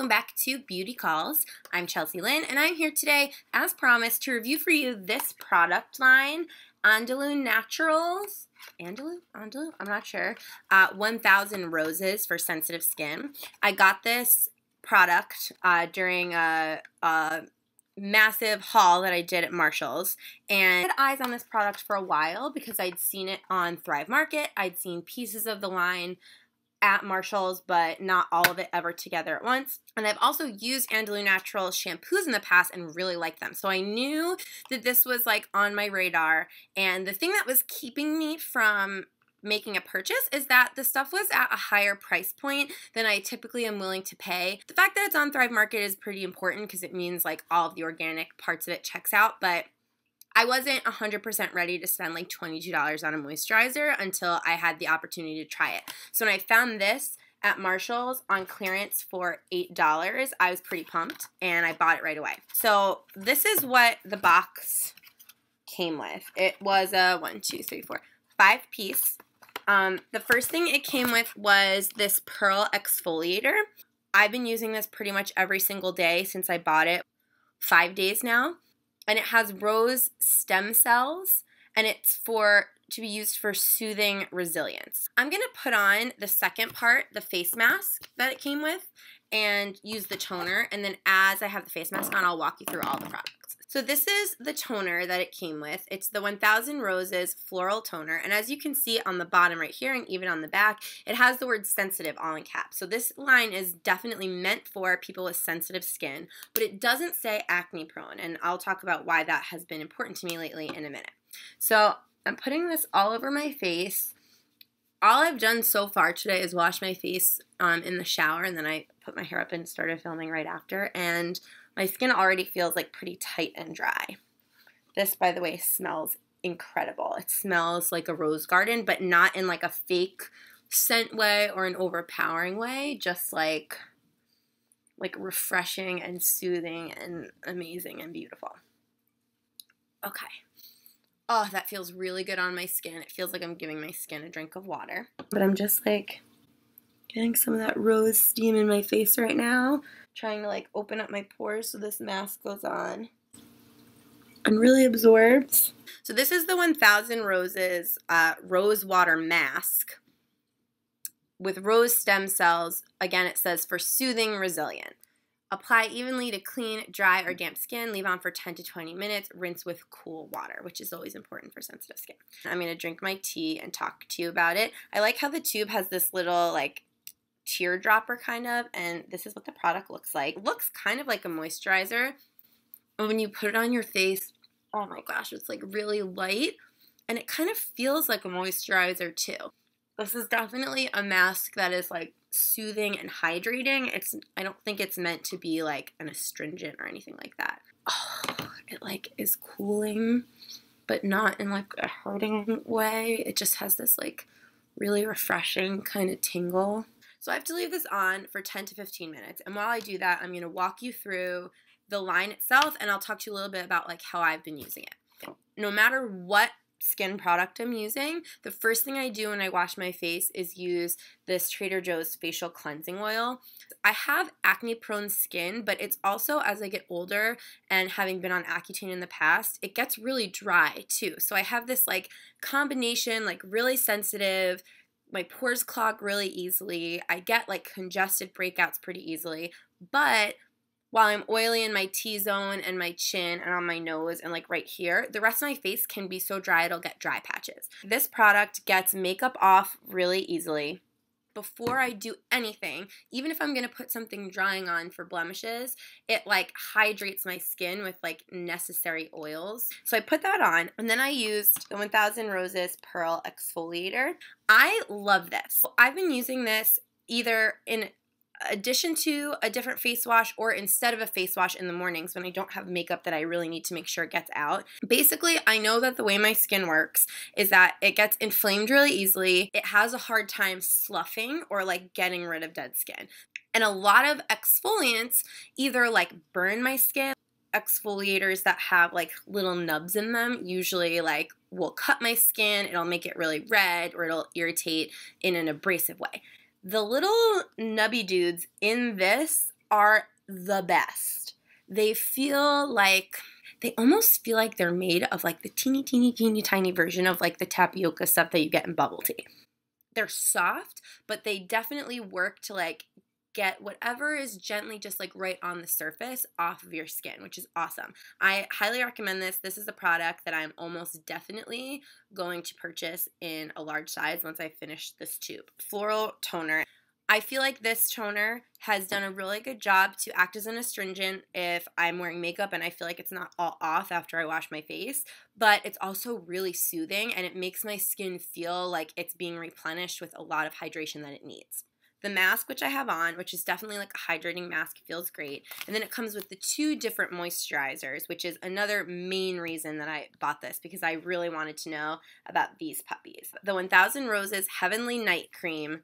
Welcome back to Beauty Calls. I'm Chelsea Lynn, and I'm here today, as promised, to review for you this product line, Andalou Naturals, Andalou? I'm not sure, 1000 Roses for sensitive skin. I got this product during a massive haul that I did at Marshall's, and I had eyes on this product for a while because I'd seen it on Thrive Market. I'd seen pieces of the line at Marshall's, but not all of it ever together at once. And I've also used Andalou Naturals shampoos in the past and really liked them. So I knew that this was like on my radar. And the thing that was keeping me from making a purchase is that the stuff was at a higher price point than I typically am willing to pay. The fact that it's on Thrive Market is pretty important because it means like all of the organic parts of it checks out, but I wasn't 100% ready to spend like $22 on a moisturizer until I had the opportunity to try it. So when I found this at Marshall's on clearance for $8, I was pretty pumped and I bought it right away. So this is what the box came with. It was a 5-piece. The first thing it came with was this Pearl Exfoliator. I've been using this pretty much every single day since I bought it, 5 days now. And it has rose stem cells, and it's to be used for soothing resilience. I'm going to put on the second part, the face mask that it came with, and use the toner. And then as I have the face mask on, I'll walk you through all the products. So this is the toner that it came with. It's the 1000 Roses Floral Toner. And as you can see on the bottom right here and even on the back, it has the word sensitive all in caps. So this line is definitely meant for people with sensitive skin, but it doesn't say acne prone. And I'll talk about why that has been important to me lately in a minute. So I'm putting this all over my face. All I've done so far today is wash my face in the shower, and then I put my hair up and started filming right after. And my skin already feels like pretty tight and dry. This, by the way, smells incredible. It smells like a rose garden, but not in like a fake scent way or an overpowering way, just like refreshing and soothing and amazing and beautiful. Okay. Oh, that feels really good on my skin. It feels like I'm giving my skin a drink of water. But I'm just like getting some of that rose steam in my face right now, trying to like open up my pores so this mask goes on and really absorbs. So this is the 1000 Roses Rosewater Mask with rose stem cells. Again, it says for soothing resilient. Apply evenly to clean, dry, or damp skin. Leave on for 10 to 20 minutes. Rinse with cool water, which is always important for sensitive skin. I'm going to drink my tea and talk to you about it. I like how the tube has this little like teardropper kind of, and this is what the product looks like. It looks kind of like a moisturizer, and when you put it on your face, oh my gosh, it's like really light, and it kind of feels like a moisturizer too. This is definitely a mask that is like soothing and hydrating. I don't think it's meant to be like an astringent or anything like that. Oh, it like is cooling, but not in like a hurting way. It just has this like really refreshing kind of tingle. So I have to leave this on for 10 to 15 minutes. And while I do that, I'm going to walk you through the line itself, and I'll talk to you a little bit about like how I've been using it. No matter what skin product I'm using, the first thing I do when I wash my face is use this Trader Joe's facial cleansing oil. I have acne prone skin, but it's also, as I get older and having been on Accutane in the past, it gets really dry too. So I have this like combination, like really sensitive. My pores clog really easily. I get like congested breakouts pretty easily, but while I'm oily in my T-zone and my chin and on my nose and like right here, the rest of my face can be so dry it'll get dry patches. This product gets makeup off really easily. Before I do anything, even if I'm going to put something drying on for blemishes, it like hydrates my skin with like necessary oils. So I put that on, and then I used the 1000 Roses Pearl Exfoliator. I love this. I've been using this either in addition to a different face wash or instead of a face wash in the mornings when I don't have makeup that I really need to make sure it gets out. Basically, I know that the way my skin works is that it gets inflamed really easily. It has a hard time sloughing or like getting rid of dead skin. And a lot of exfoliants either like burn my skin. Exfoliators that have like little nubs in them usually like will cut my skin, it'll make it really red, or it'll irritate in an abrasive way. The little nubby dudes in this are the best. They almost feel like they're made of like the teeny, teeny, teeny, tiny version of like the tapioca stuff that you get in bubble tea. They're soft, but they definitely work to like get whatever is gently just like right on the surface off of your skin, which is awesome. I highly recommend this. This is a product that I'm almost definitely going to purchase in a large size once I finish this tube. Floral Toner. I feel like this toner has done a really good job to act as an astringent if I'm wearing makeup and I feel like it's not all off after I wash my face, but it's also really soothing and it makes my skin feel like it's being replenished with a lot of hydration that it needs. The mask, which I have on, which is definitely like a hydrating mask, feels great. And then it comes with the 2 different moisturizers, which is another main reason that I bought this because I really wanted to know about these puppies. The 1000 Roses Heavenly Night Cream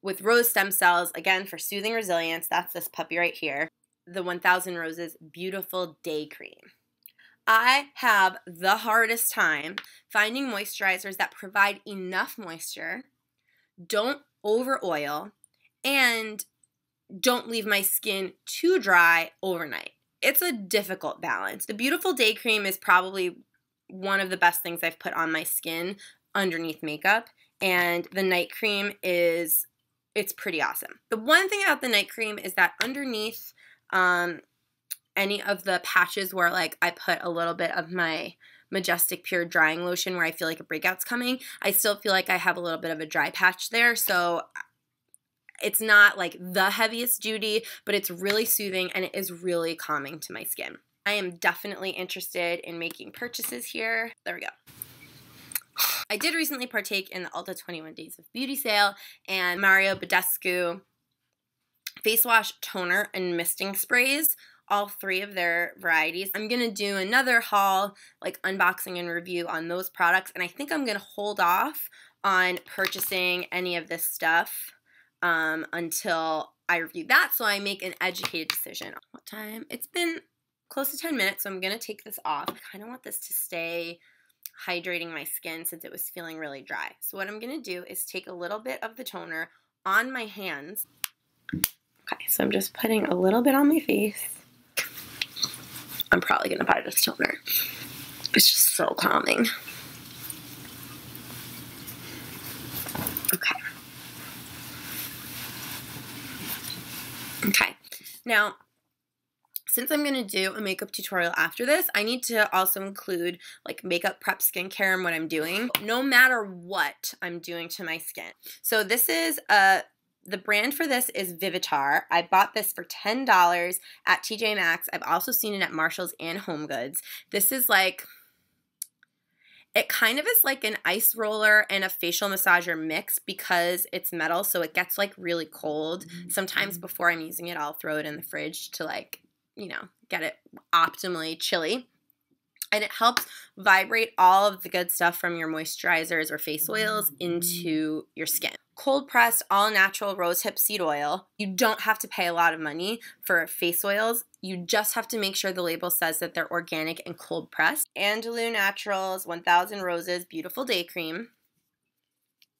with rose stem cells, again, for soothing resilience. That's this puppy right here. The 1000 Roses Beautiful Day Cream. I have the hardest time finding moisturizers that provide enough moisture, don't over oil, and don't leave my skin too dry overnight. It's a difficult balance. The Beautiful Day Cream is probably one of the best things I've put on my skin underneath makeup, and the night cream it's pretty awesome. The one thing about the night cream is that underneath any of the patches where like I put a little bit of my Majestic Pure drying lotion where I feel like a breakout's coming, I still feel like I have a little bit of a dry patch there, so it's not like the heaviest duty, but it's really soothing and it is really calming to my skin. I am definitely interested in making purchases here. There we go. I did recently partake in the Ulta 21 Days of Beauty sale and Mario Badescu face wash, toner, and misting sprays, all 3 of their varieties. I'm going to do another haul, like unboxing and review on those products, and I think I'm going to hold off on purchasing any of this stuff until I review that so I make an educated decision. What time? It's been close to 10 minutes, so I'm going to take this off. I kind of want this to stay hydrating my skin since it was feeling really dry. So what I'm going to do is take a little bit of the toner on my hands. Okay, so I'm just putting a little bit on my face. I'm probably going to buy this toner. It's just so calming. Okay. Okay. Now, since I'm going to do a makeup tutorial after this, I need to also include like makeup prep skincare and what I'm doing, no matter what I'm doing to my skin. So this is the brand for this is Vivitar. I bought this for $10 at TJ Maxx. I've also seen it at Marshall's and HomeGoods. This is like, it kind of is like an ice roller and a facial massager mix because it's metal, so it gets like really cold. Sometimes before I'm using it, I'll throw it in the fridge to like, you know, get it optimally chilly. And it helps vibrate all of the good stuff from your moisturizers or face oils into your skin. Cold pressed all natural rosehip seed oil. You don't have to pay a lot of money for face oils. You just have to make sure the label says that they're organic and cold pressed. Andalou Naturals 1000 Roses Beautiful Day Cream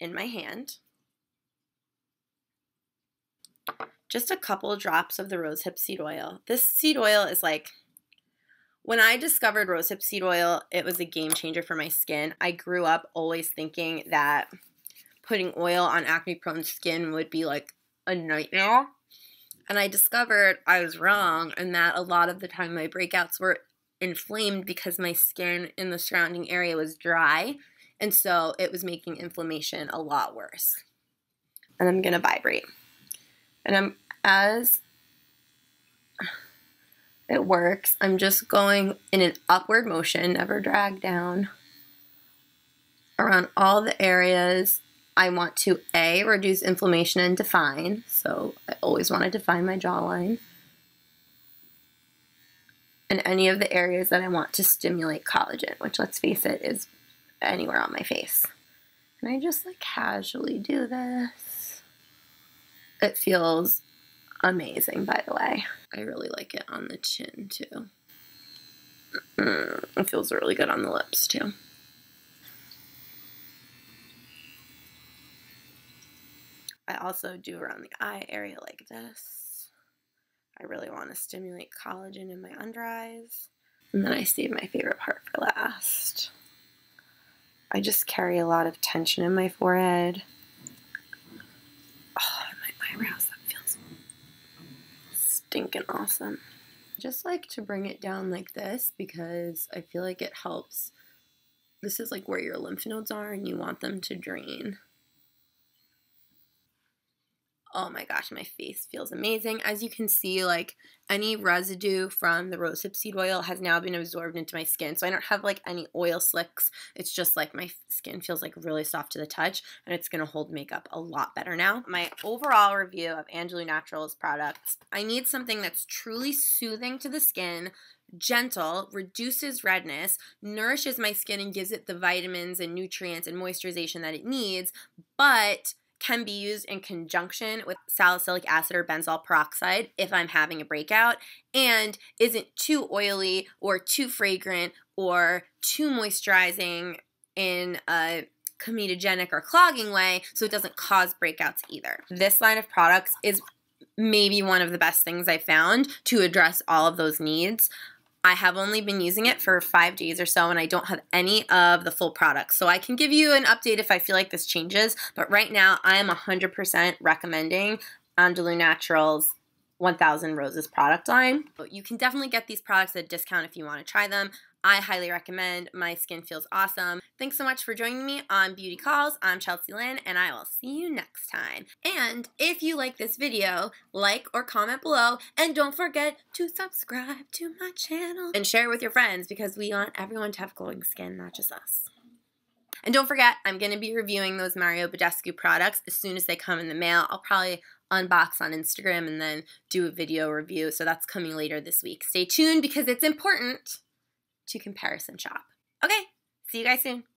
in my hand. Just a couple drops of the rosehip seed oil. This seed oil is like, when I discovered rosehip seed oil, it was a game changer for my skin. I grew up always thinking that putting oil on acne-prone skin would be like a nightmare. And I discovered I was wrong and that a lot of the time my breakouts were inflamed because my skin in the surrounding area was dry. And so it was making inflammation a lot worse. And I'm going to vibrate. And as it works, I'm just going in an upward motion, never drag down, around all the areas I want to A, reduce inflammation and define. So I always want to define my jawline. And any of the areas that I want to stimulate collagen, which, let's face it, is anywhere on my face. And I just like casually do this. It feels amazing, by the way. I really like it on the chin, too. It feels really good on the lips, too. I also do around the eye area like this. I really want to stimulate collagen in my under eyes. And then I save my favorite part for last. I just carry a lot of tension in my forehead. Oh, and my eyebrows, that feels stinking awesome. I just like to bring it down like this because I feel like it helps. This is like where your lymph nodes are and you want them to drain. Oh my gosh, my face feels amazing. As you can see, like any residue from the rosehip seed oil has now been absorbed into my skin. So I don't have like any oil slicks. It's just like my skin feels like really soft to the touch, and it's going to hold makeup a lot better now. My overall review of Andalou Naturals products, I need something that's truly soothing to the skin, gentle, reduces redness, nourishes my skin and gives it the vitamins and nutrients and moisturization that it needs, but can be used in conjunction with salicylic acid or benzoyl peroxide if I'm having a breakout, and isn't too oily or too fragrant or too moisturizing in a comedogenic or clogging way, so it doesn't cause breakouts either. This line of products is maybe one of the best things I found to address all of those needs. I have only been using it for 5 days or so, and I don't have any of the full products. So I can give you an update if I feel like this changes, but right now I am 100% recommending Andalou Naturals 1000 Roses product line. You can definitely get these products at a discount if you want to try them. I highly recommend. My skin feels awesome. Thanks so much for joining me on Beauty Calls. I'm Chelsea Lynn, and I will see you next time. And if you like this video, like or comment below, and don't forget to subscribe to my channel and share it with your friends, because we want everyone to have glowing skin, not just us. And don't forget, I'm going to be reviewing those Mario Badescu products as soon as they come in the mail. I'll probably unbox on Instagram and then do a video review, so that's coming later this week. Stay tuned because it's important to comparison shop. Okay, see you guys soon.